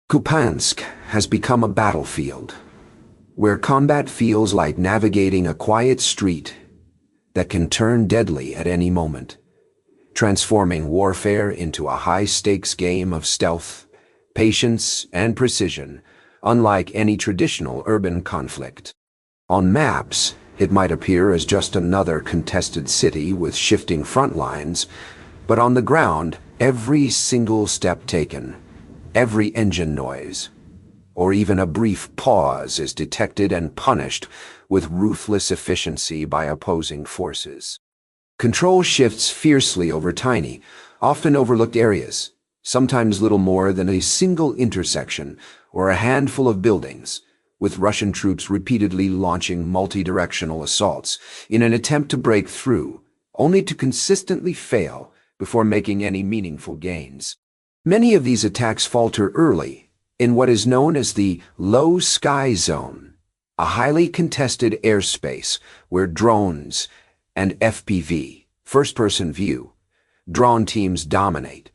Kupansk has become a battlefield, where combat feels like navigating a quiet street that can turn deadly at any moment, transforming warfare into a high-stakes game of stealth, patience, and precision, unlike any traditional urban conflict. On maps, it might appear as just another contested city with shifting front lines, but on the ground, every single step taken, every engine noise, or even a brief pause is detected and punished with ruthless efficiency by opposing forces. Control shifts fiercely over tiny, often overlooked areas, sometimes little more than a single intersection or a handful of buildings, with Russian troops repeatedly launching multi-directional assaults in an attempt to break through, only to consistently fail before making any meaningful gains. Many of these attacks falter early in what is known as the low sky zone, a highly contested airspace where drones and FPV, first-person view, drone teams dominate,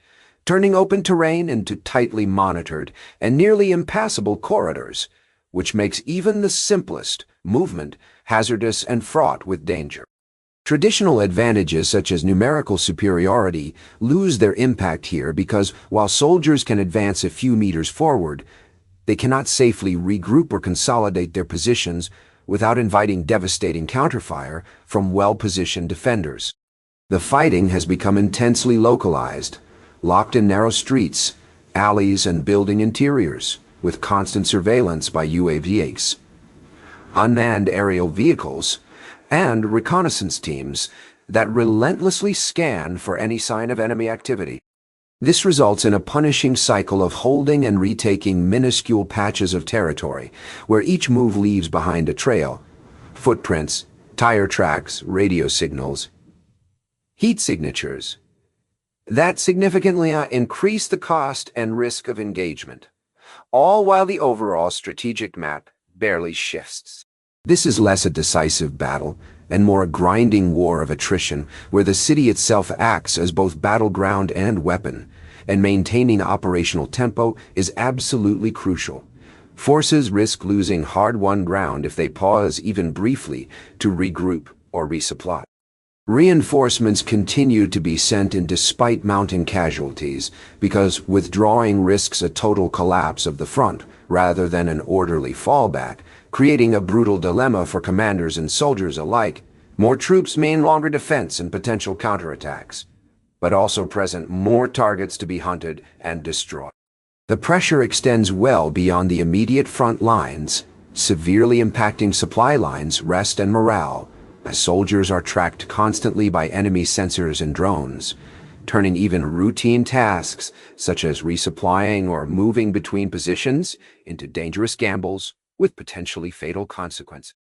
turning open terrain into tightly monitored and nearly impassable corridors, which makes even the simplest movement hazardous and fraught with danger. Traditional advantages such as numerical superiority lose their impact here because while soldiers can advance a few meters forward, they cannot safely regroup or consolidate their positions without inviting devastating counterfire from well-positioned defenders. The fighting has become intensely localized, locked in narrow streets, alleys, and building interiors, with constant surveillance by UAVs, unmanned aerial vehicles, and reconnaissance teams that relentlessly scan for any sign of enemy activity. This results in a punishing cycle of holding and retaking minuscule patches of territory, where each move leaves behind a trail, footprints, tire tracks, radio signals, heat signatures, that significantly increase the cost and risk of engagement, all while the overall strategic map barely shifts. This is less a decisive battle and more a grinding war of attrition where the city itself acts as both battleground and weapon, and maintaining operational tempo is absolutely crucial. Forces risk losing hard-won ground if they pause even briefly to regroup or resupply. Reinforcements continue to be sent in despite mounting casualties because withdrawing risks a total collapse of the front rather than an orderly fallback, creating a brutal dilemma for commanders and soldiers alike. More troops mean longer defense and potential counterattacks, but also present more targets to be hunted and destroyed. The pressure extends well beyond the immediate front lines, severely impacting supply lines, rest, and morale, as soldiers are tracked constantly by enemy sensors and drones, turning even routine tasks such as resupplying or moving between positions into dangerous gambles with potentially fatal consequences.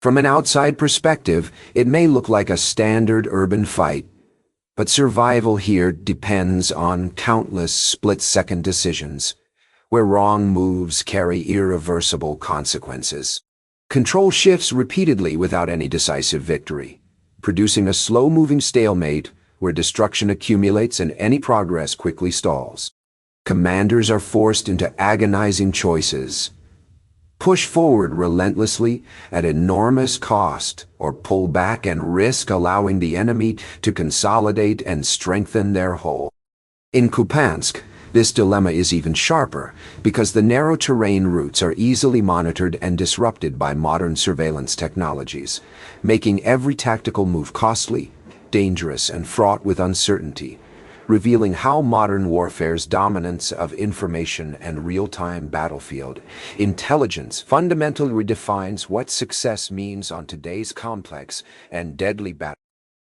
From an outside perspective, it may look like a standard urban fight, but survival here depends on countless split-second decisions, where wrong moves carry irreversible consequences. Control shifts repeatedly without any decisive victory, producing a slow-moving stalemate where destruction accumulates and any progress quickly stalls. Commanders are forced into agonizing choices: push forward relentlessly at enormous cost, or pull back and risk allowing the enemy to consolidate and strengthen their hold. In Kupansk, this dilemma is even sharper because the narrow terrain routes are easily monitored and disrupted by modern surveillance technologies, making every tactical move costly, dangerous, and fraught with uncertainty, revealing how modern warfare's dominance of information and real-time battlefield intelligence fundamentally redefines what success means on today's complex and deadly battle.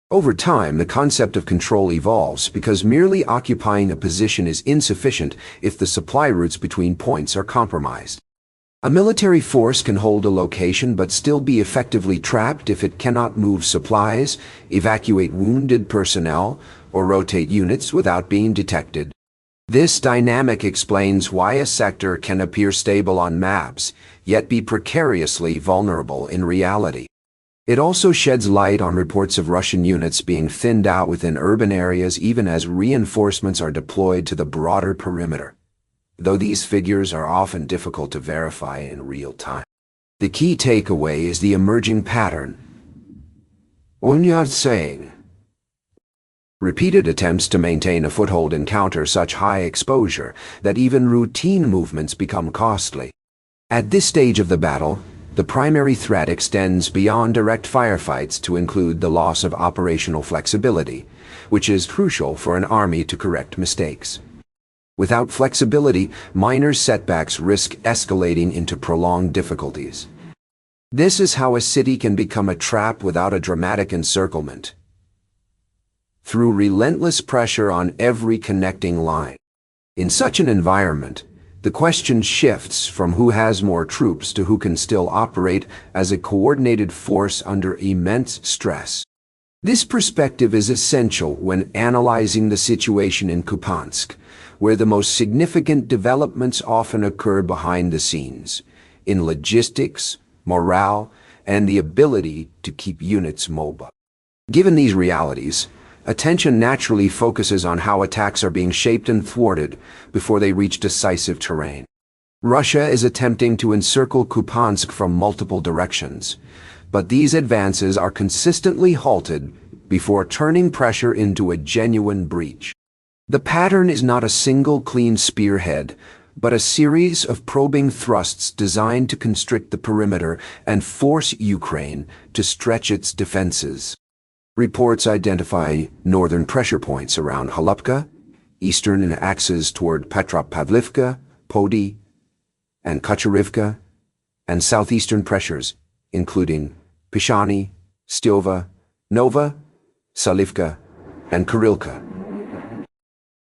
Over time, the concept of control evolves because merely occupying a position is insufficient if the supply routes between points are compromised. A military force can hold a location but still be effectively trapped if it cannot move supplies, evacuate wounded personnel, or rotate units without being detected. This dynamic explains why a sector can appear stable on maps, yet be precariously vulnerable in reality. It also sheds light on reports of Russian units being thinned out within urban areas even as reinforcements are deployed to the broader perimeter. though these figures are often difficult to verify in real time. The key takeaway is the emerging pattern. Saying. Repeated attempts to maintain a foothold encounter such high exposure that even routine movements become costly. At this stage of the battle, the primary threat extends beyond direct firefights to include the loss of operational flexibility, which is crucial for an army to correct mistakes. Without flexibility, minor setbacks risk escalating into prolonged difficulties. This is how a city can become a trap without a dramatic encirclement. Through relentless pressure on every connecting line. In such an environment, the question shifts from who has more troops to who can still operate as a coordinated force under immense stress. This perspective is essential when analyzing the situation in Kupansk, where the most significant developments often occur behind the scenes, in logistics, morale, and the ability to keep units mobile. Given these realities, attention naturally focuses on how attacks are being shaped and thwarted before they reach decisive terrain. Russia is attempting to encircle Kupansk from multiple directions, but these advances are consistently halted before turning pressure into a genuine breach. The pattern is not a single clean spearhead, but a series of probing thrusts designed to constrict the perimeter and force Ukraine to stretch its defenses. Reports identify northern pressure points around Halupka, eastern axes toward Petropavlivka, Podi, and Kucherivka, and southeastern pressures, including Pishani, Stiova, Nova, Salivka, and Kurilka.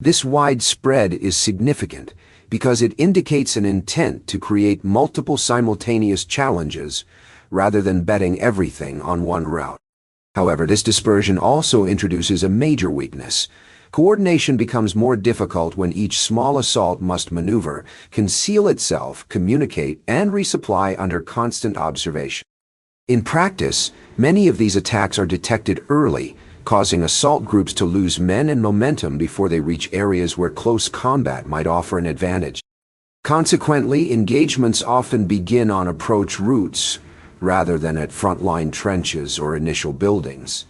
This wide spread is significant because it indicates an intent to create multiple simultaneous challenges rather than betting everything on one route. However, this dispersion also introduces a major weakness. Coordination becomes more difficult when each small assault must maneuver, conceal itself, communicate, and resupply under constant observation. In practice, many of these attacks are detected early, causing assault groups to lose men and momentum before they reach areas where close combat might offer an advantage. Consequently, engagements often begin on approach routes, rather than at frontline trenches or initial buildings.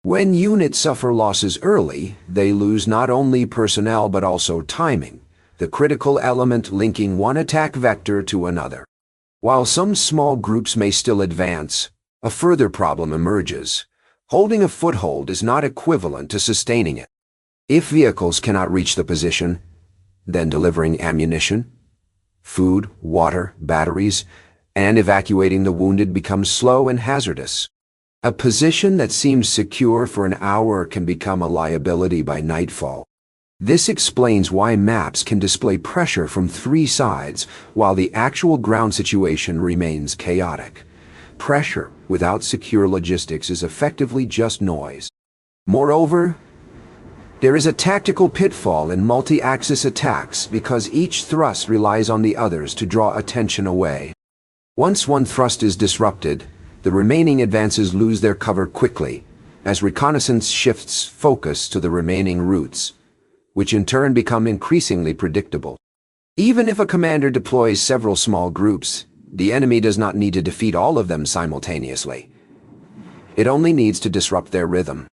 When units suffer losses early, they lose not only personnel but also timing, the critical element linking one attack vector to another. While some small groups may still advance, a further problem emerges. Holding a foothold is not equivalent to sustaining it. If vehicles cannot reach the position, then delivering ammunition, food, water, batteries, and evacuating the wounded becomes slow and hazardous. A position that seems secure for an hour can become a liability by nightfall. This explains why maps can display pressure from three sides while the actual ground situation remains chaotic. Pressure without secure logistics is effectively just noise. Moreover, there is a tactical pitfall in multi-axis attacks because each thrust relies on the others to draw attention away. Once one thrust is disrupted, the remaining advances lose their cover quickly, as reconnaissance shifts focus to the remaining routes, which in turn become increasingly predictable. Even if a commander deploys several small groups, the enemy does not need to defeat all of them simultaneously. It only needs to disrupt their rhythm.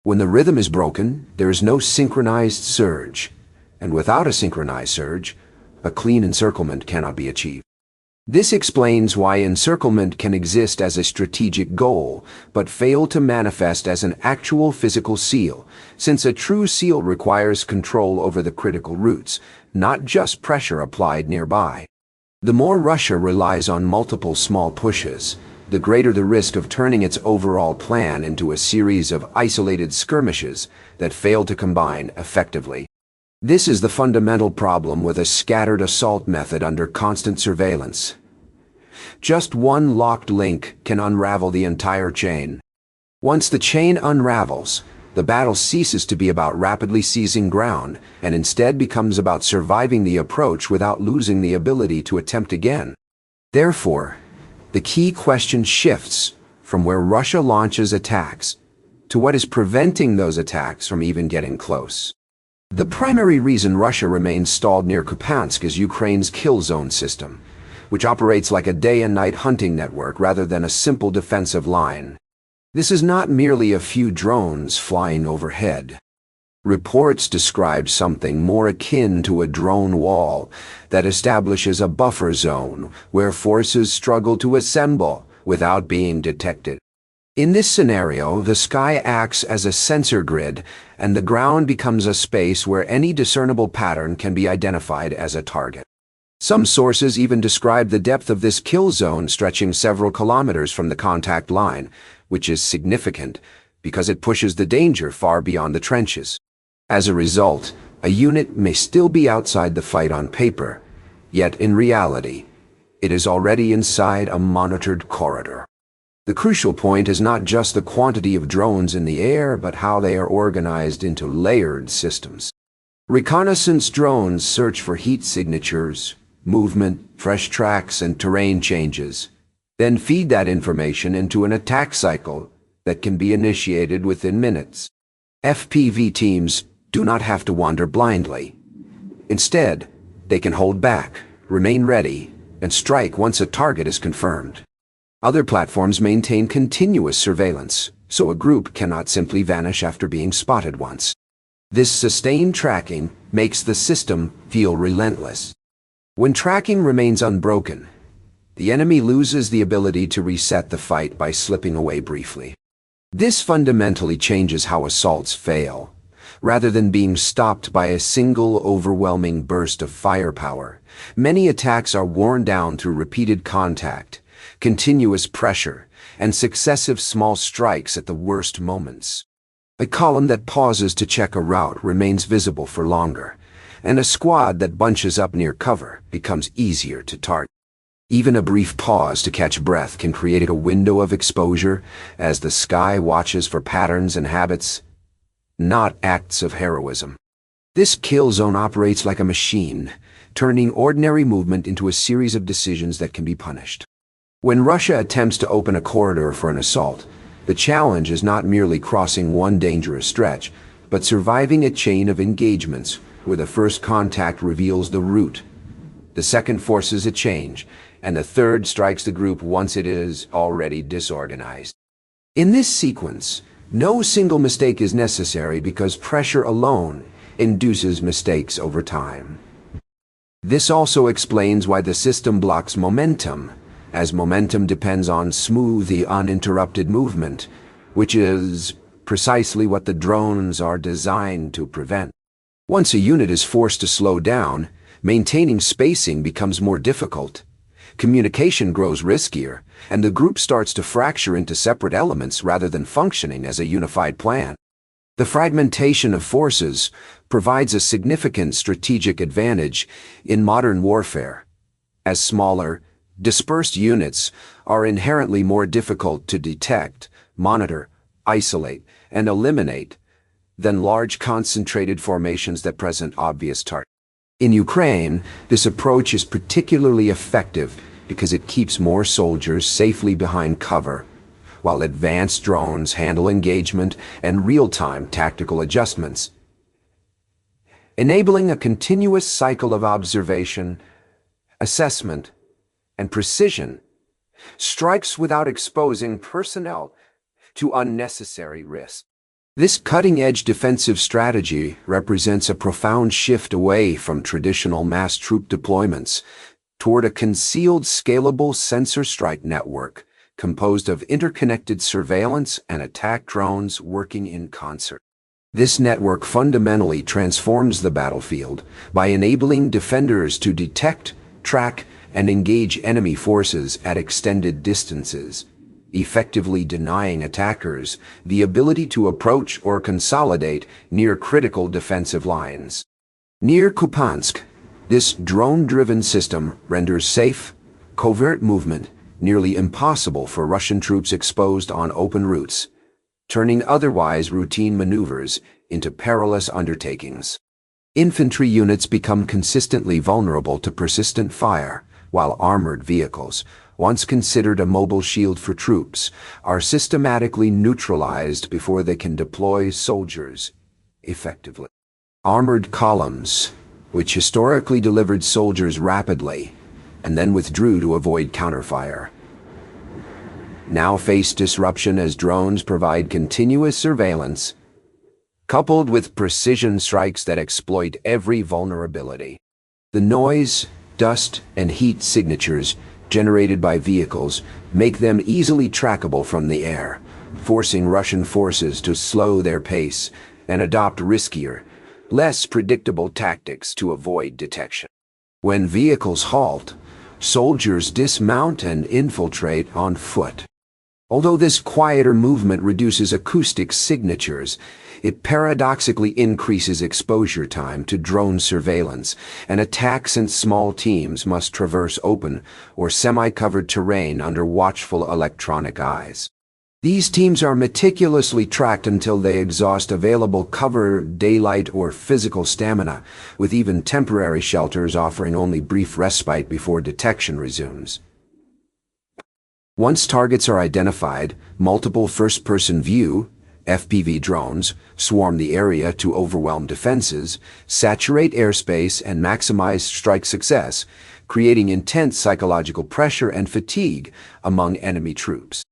When the rhythm is broken, there is no synchronized surge, and without a synchronized surge, a clean encirclement cannot be achieved. This explains why encirclement can exist as a strategic goal, but fail to manifest as an actual physical seal, since a true seal requires control over the critical routes, not just pressure applied nearby. The more Russia relies on multiple small pushes, the greater the risk of turning its overall plan into a series of isolated skirmishes that fail to combine effectively. This is the fundamental problem with a scattered assault method under constant surveillance. Just one locked link can unravel the entire chain. Once the chain unravels, the battle ceases to be about rapidly seizing ground and instead becomes about surviving the approach without losing the ability to attempt again. Therefore, the key question shifts from where Russia launches attacks to what is preventing those attacks from even getting close. The primary reason Russia remains stalled near Kupansk is Ukraine's kill zone system, which operates like a day and night hunting network rather than a simple defensive line. This is not merely a few drones flying overhead. Reports describe something more akin to a drone wall that establishes a buffer zone where forces struggle to assemble without being detected. In this scenario, the sky acts as a sensor grid, and the ground becomes a space where any discernible pattern can be identified as a target. Some sources even describe the depth of this kill zone stretching several kilometers from the contact line, which is significant because it pushes the danger far beyond the trenches. As a result, a unit may still be outside the fight on paper, yet in reality, it is already inside a monitored corridor. The crucial point is not just the quantity of drones in the air, but how they are organized into layered systems. Reconnaissance drones search for heat signatures, movement, fresh tracks, and terrain changes, then feed that information into an attack cycle that can be initiated within minutes. FPV teams do not have to wander blindly. Instead, they can hold back, remain ready, and strike once a target is confirmed. Other platforms maintain continuous surveillance, so a group cannot simply vanish after being spotted once. This sustained tracking makes the system feel relentless. When tracking remains unbroken, the enemy loses the ability to reset the fight by slipping away briefly. This fundamentally changes how assaults fail. Rather than being stopped by a single overwhelming burst of firepower, many attacks are worn down through repeated contact, continuous pressure, and successive small strikes at the worst moments. A column that pauses to check a route remains visible for longer, and a squad that bunches up near cover becomes easier to target. Even a brief pause to catch breath can create a window of exposure as the sky watches for patterns and habits, not acts of heroism. This kill zone operates like a machine, turning ordinary movement into a series of decisions that can be punished. When Russia attempts to open a corridor for an assault, the challenge is not merely crossing one dangerous stretch, but surviving a chain of engagements where the first contact reveals the route, the second forces a change, and the third strikes the group once it is already disorganized. In this sequence, no single mistake is necessary because pressure alone induces mistakes over time. This also explains why the system blocks momentum, as momentum depends on smooth, uninterrupted movement, which is precisely what the drones are designed to prevent. Once a unit is forced to slow down, maintaining spacing becomes more difficult. Communication grows riskier, and the group starts to fracture into separate elements rather than functioning as a unified plan. The fragmentation of forces provides a significant strategic advantage in modern warfare, as smaller, dispersed units are inherently more difficult to detect, monitor, isolate, and eliminate than large concentrated formations that present obvious targets. In Ukraine, this approach is particularly effective because it keeps more soldiers safely behind cover, while advanced drones handle engagement and real-time tactical adjustments, enabling a continuous cycle of observation, assessment, and precision, strikes without exposing personnel to unnecessary risk. This cutting-edge defensive strategy represents a profound shift away from traditional mass troop deployments toward a concealed, scalable sensor strike network composed of interconnected surveillance and attack drones working in concert. This network fundamentally transforms the battlefield by enabling defenders to detect, track, and engage enemy forces at extended distances, effectively denying attackers the ability to approach or consolidate near critical defensive lines. Near Kupansk, this drone-driven system renders safe, covert movement nearly impossible for Russian troops exposed on open routes, turning otherwise routine maneuvers into perilous undertakings. Infantry units become consistently vulnerable to persistent fire, while armored vehicles, once considered a mobile shield for troops, are systematically neutralized before they can deploy soldiers effectively. Armored columns, which historically delivered soldiers rapidly and then withdrew to avoid counterfire, now face disruption as drones provide continuous surveillance, coupled with precision strikes that exploit every vulnerability. The noise, dust, and heat signatures generated by vehicles make them easily trackable from the air, forcing Russian forces to slow their pace and adopt riskier, less predictable tactics to avoid detection. When vehicles halt, soldiers dismount and infiltrate on foot. Although this quieter movement reduces acoustic signatures, it paradoxically increases exposure time to drone surveillance, and attacks in small teams must traverse open or semi-covered terrain under watchful electronic eyes. These teams are meticulously tracked until they exhaust available cover, daylight, or physical stamina, with even temporary shelters offering only brief respite before detection resumes. Once targets are identified, multiple first-person view (FPV) drones swarm the area to overwhelm defenses, saturate airspace, and maximize strike success, creating intense psychological pressure and fatigue among enemy troops.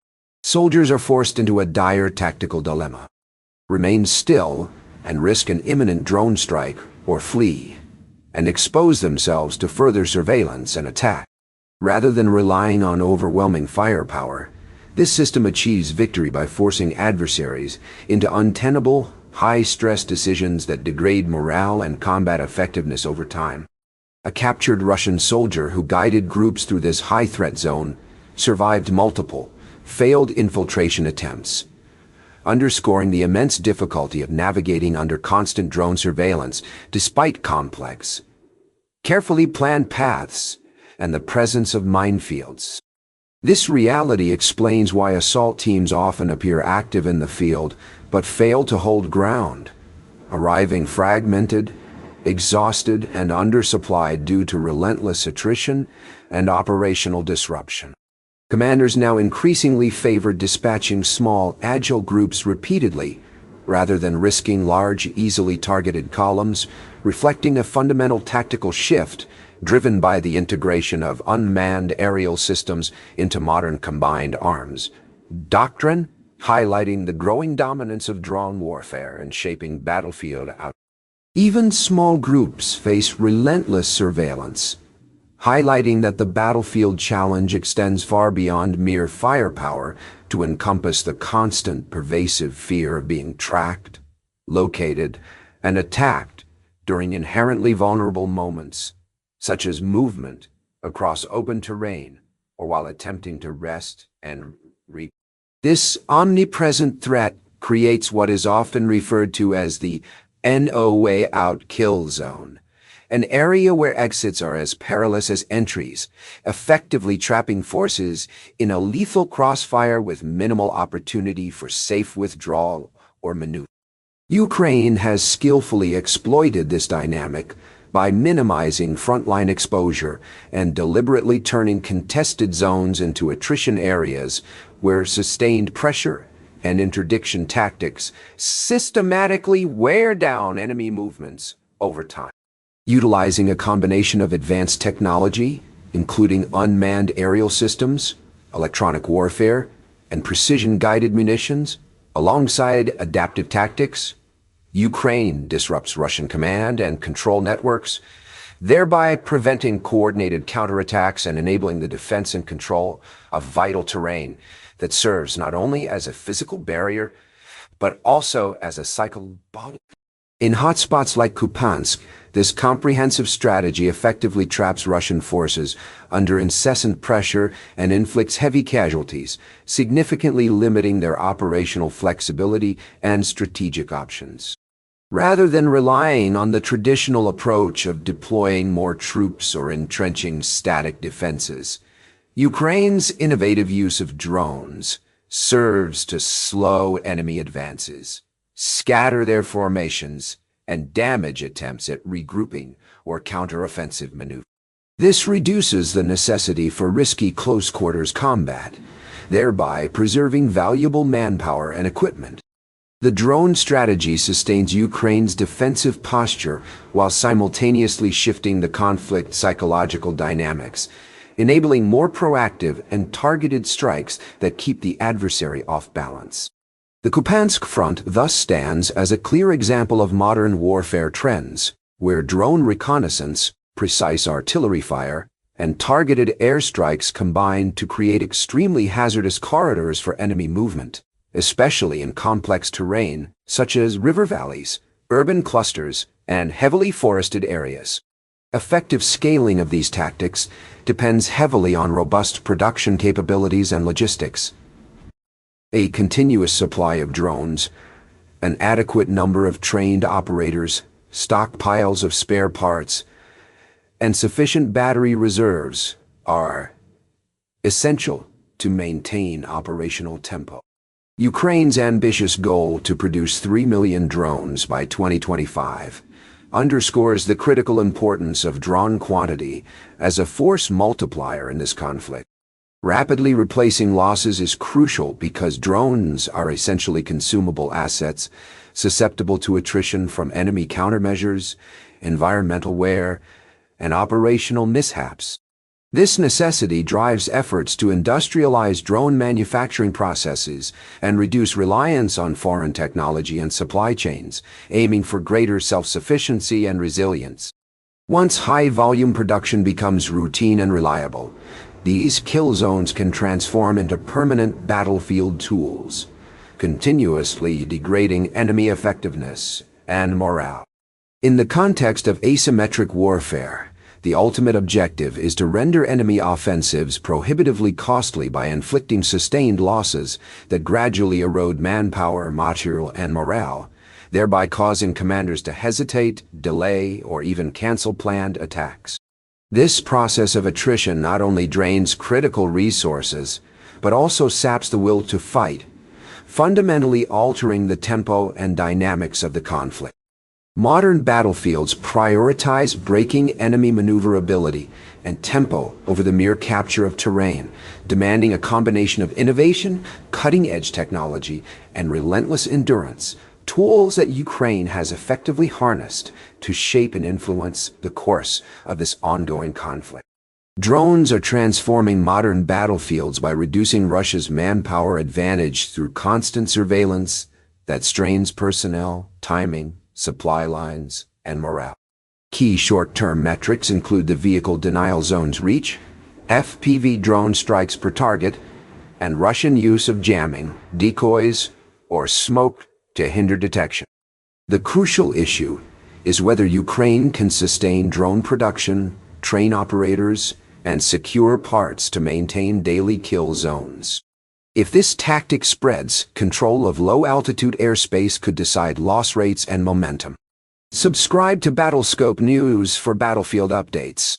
Soldiers are forced into a dire tactical dilemma: remain still and risk an imminent drone strike, or flee and expose themselves to further surveillance and attack. Rather than relying on overwhelming firepower, this system achieves victory by forcing adversaries into untenable, high-stress decisions that degrade morale and combat effectiveness over time. A captured Russian soldier who guided groups through this high-threat zone survived multiple, failed infiltration attempts, underscoring the immense difficulty of navigating under constant drone surveillance despite complex, carefully planned paths and the presence of minefields. This reality explains why assault teams often appear active in the field but fail to hold ground, arriving fragmented, exhausted, and undersupplied due to relentless attrition and operational disruption. Commanders now increasingly favor dispatching small, agile groups repeatedly, rather than risking large, easily targeted columns, reflecting a fundamental tactical shift driven by the integration of unmanned aerial systems into modern combined arms doctrine, highlighting the growing dominance of drone warfare and shaping battlefield out. Even small groups face relentless surveillance, highlighting that the battlefield challenge extends far beyond mere firepower to encompass the constant, pervasive fear of being tracked, located, and attacked during inherently vulnerable moments, such as movement across open terrain or while attempting to rest and reap. This omnipresent threat creates what is often referred to as the "no way out kill zone," an area where exits are as perilous as entries, effectively trapping forces in a lethal crossfire with minimal opportunity for safe withdrawal or maneuver. Ukraine has skillfully exploited this dynamic by minimizing frontline exposure and deliberately turning contested zones into attrition areas where sustained pressure and interdiction tactics systematically wear down enemy movements over time. Utilizing a combination of advanced technology, including unmanned aerial systems, electronic warfare, and precision-guided munitions, alongside adaptive tactics, Ukraine disrupts Russian command and control networks, thereby preventing coordinated counterattacks and enabling the defense and control of vital terrain that serves not only as a physical barrier, but also as a psychological. In hotspots like Kupansk, this comprehensive strategy effectively traps Russian forces under incessant pressure and inflicts heavy casualties, significantly limiting their operational flexibility and strategic options. Rather than relying on the traditional approach of deploying more troops or entrenching static defenses, Ukraine's innovative use of drones serves to slow enemy advances, scatter their formations, and damage attempts at regrouping or counteroffensive maneuvers. This reduces the necessity for risky close-quarters combat, thereby preserving valuable manpower and equipment. The drone strategy sustains Ukraine's defensive posture while simultaneously shifting the conflict's psychological dynamics, enabling more proactive and targeted strikes that keep the adversary off balance. The Kupansk front thus stands as a clear example of modern warfare trends, where drone reconnaissance, precise artillery fire, and targeted airstrikes combine to create extremely hazardous corridors for enemy movement, especially in complex terrain such as river valleys, urban clusters, and heavily forested areas. Effective scaling of these tactics depends heavily on robust production capabilities and logistics. A continuous supply of drones, an adequate number of trained operators, stockpiles of spare parts, and sufficient battery reserves are essential to maintain operational tempo. Ukraine's ambitious goal to produce 3 million drones by 2025 underscores the critical importance of drone quantity as a force multiplier in this conflict. Rapidly replacing losses is crucial because drones are essentially consumable assets, susceptible to attrition from enemy countermeasures, environmental wear, and operational mishaps. This necessity drives efforts to industrialize drone manufacturing processes and reduce reliance on foreign technology and supply chains, aiming for greater self-sufficiency and resilience. Once high-volume production becomes routine and reliable, these kill zones can transform into permanent battlefield tools, continuously degrading enemy effectiveness and morale. In the context of asymmetric warfare, the ultimate objective is to render enemy offensives prohibitively costly by inflicting sustained losses that gradually erode manpower, material, and morale, thereby causing commanders to hesitate, delay, or even cancel planned attacks. This process of attrition not only drains critical resources, but also saps the will to fight, fundamentally altering the tempo and dynamics of the conflict. Modern battlefields prioritize breaking enemy maneuverability and tempo over the mere capture of terrain, demanding a combination of innovation, cutting-edge technology, and relentless endurance, tools that Ukraine has effectively harnessed to shape and influence the course of this ongoing conflict. Drones are transforming modern battlefields by reducing Russia's manpower advantage through constant surveillance that strains personnel, timing, supply lines, and morale. Key short-term metrics include the vehicle denial zone's reach, FPV drone strikes per target, and Russian use of jamming, decoys, or smoke to hinder detection. The crucial issue is whether Ukraine can sustain drone production, train operators, and secure parts to maintain daily kill zones. If this tactic spreads, control of low-altitude airspace could decide loss rates and momentum. Subscribe to Battlescope News for battlefield updates.